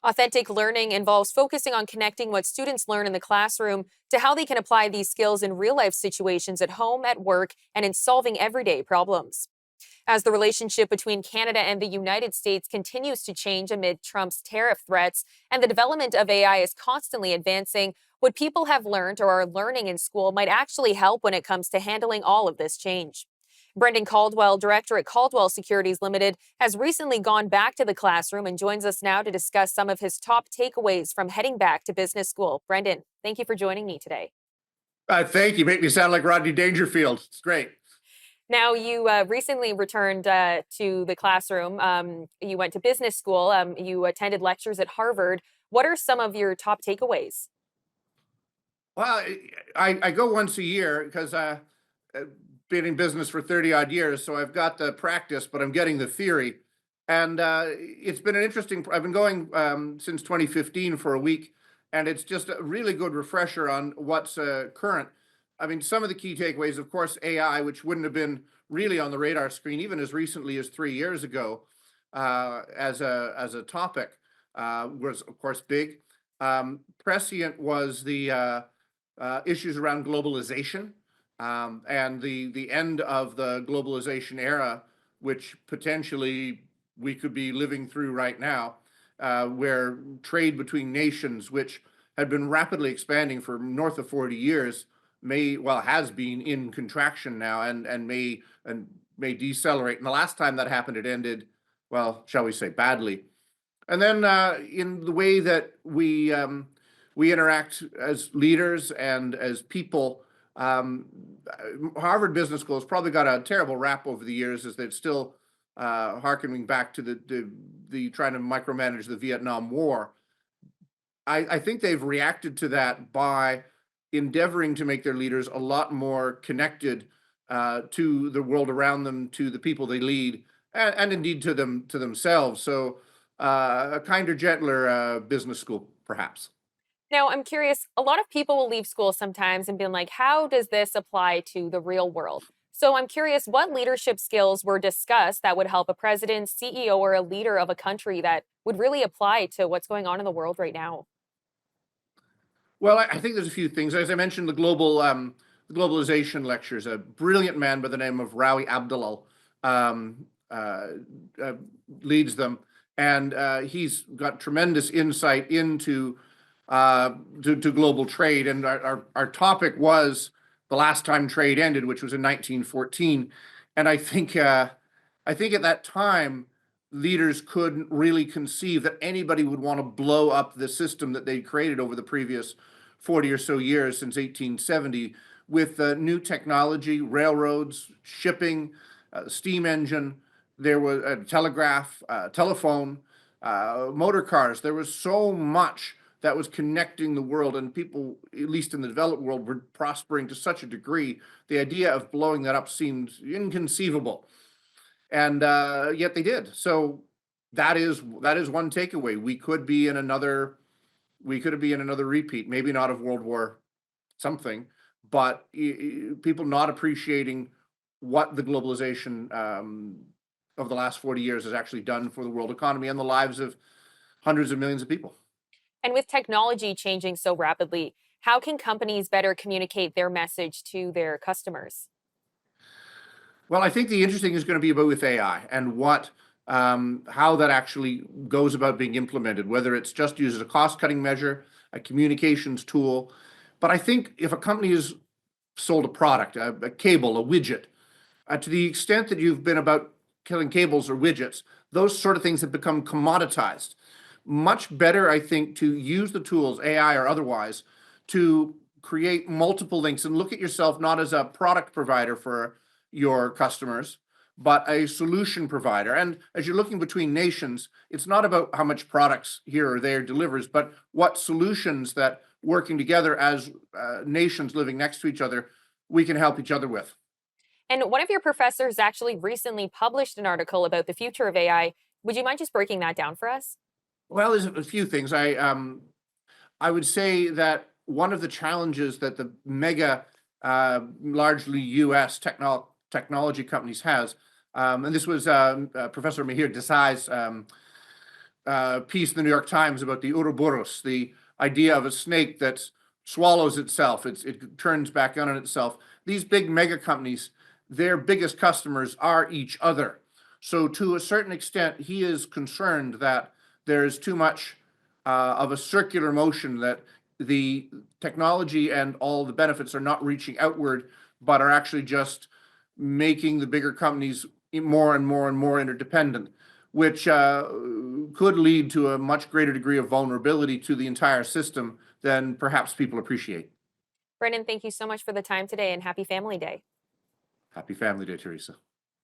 Authentic learning involves focusing on connecting what students learn in the classroom to how they can apply these skills in real life situations at home, at work, and in solving everyday problems. As the relationship between Canada and the United States continues to change amid Trump's tariff threats and the development of AI is constantly advancing, what people have learned or are learning in school might actually help when it comes to handling all of this change. Brendan Caldwell, director at Caldwell Securities Ltd, has recently gone back to the classroom and joins us now to discuss some of his top takeaways from heading back to business school. Brendan, thank you for joining me today. Thank you. Make me sound like Rodney Dangerfield. It's great. Now, you recently returned to the classroom. You went to business school. You attended lectures at Harvard. What are some of your top takeaways? Well, I go once a year because I've been in business for 30 odd years. So I've got the practice, but I'm getting the theory. And it's been an interesting, I've been going since 2015 for a week. And it's just a really good refresher on what's current. I mean, some of the key takeaways, of course, AI, which wouldn't have been really on the radar screen even as recently as 3 years ago, as a topic, was of course big. Prescient was the issues around globalization, and the end of the globalization era, which potentially we could be living through right now, where trade between nations, which had been rapidly expanding for north of 40 years, has been in contraction now and may decelerate. And the last time that happened, it ended, well, shall we say, badly. And then in the way that we interact as leaders and as people, Harvard Business School has probably got a terrible rap over the years, as they're still harkening back to the trying to micromanage the Vietnam War. I think they've reacted to that by endeavoring to make their leaders a lot more connected to the world around them, to the people they lead, and indeed to themselves. So a kinder, gentler business school, perhaps. Now, I'm curious, a lot of people will leave school sometimes and be like, how does this apply to the real world? So I'm curious, what leadership skills were discussed that would help a president, CEO, or a leader of a country that would really apply to what's going on in the world right now? Well, I think there's a few things. As I mentioned, the globalization lectures. A brilliant man by the name of Rawi Abdullah um, uh, uh, leads them, and he's got tremendous insight into to global trade. And our topic was the last time trade ended, which was in 1914. And I think at that time, leaders couldn't really conceive that anybody would want to blow up the system that they created over the previous 40 or so years since 1870 with new technology, railroads, shipping, steam engine. There was a telegraph, telephone, motor cars. There was so much that was connecting the world, and people, at least in the developed world, were prospering to such a degree. The idea of blowing that up seemed inconceivable, and yet they did. So that is one takeaway. We could be in another repeat, maybe not of World War something, but people not appreciating what the globalization of the last 40 years has actually done for the world economy and the lives of hundreds of millions of people. And with technology changing so rapidly, how can companies better communicate their message to their customers? Well, I think the interesting is going to be about with AI and what how that actually goes about being implemented, whether it's just used as a cost-cutting measure, a communications tool. But I think if a company has sold a product, a cable, a widget, to the extent that you've been about killing cables or widgets, those sort of things have become commoditized. Much better, I think, to use the tools, AI or otherwise, to create multiple links and look at yourself not as a product provider for your customers, but a solution provider. And as you're looking between nations, it's not about how much products here or there delivers, but what solutions that working together as nations living next to each other, we can help each other with. And one of your professors actually recently published an article about the future of AI. Would you mind just breaking that down for us? Well, there's a few things. I would say that one of the challenges that the mega, largely U.S. technology companies has, and this was Professor Mihir Desai's piece in the New York Times about the Ouroboros, the idea of a snake that swallows itself. It turns back on itself. These big mega companies, their biggest customers are each other. So to a certain extent, he is concerned that there's too much of a circular motion, that the technology and all the benefits are not reaching outward, but are actually just making the bigger companies more and more and more interdependent, which could lead to a much greater degree of vulnerability to the entire system than perhaps people appreciate. Brendan, thank you so much for the time today and happy Family Day. Happy Family Day, Theresa.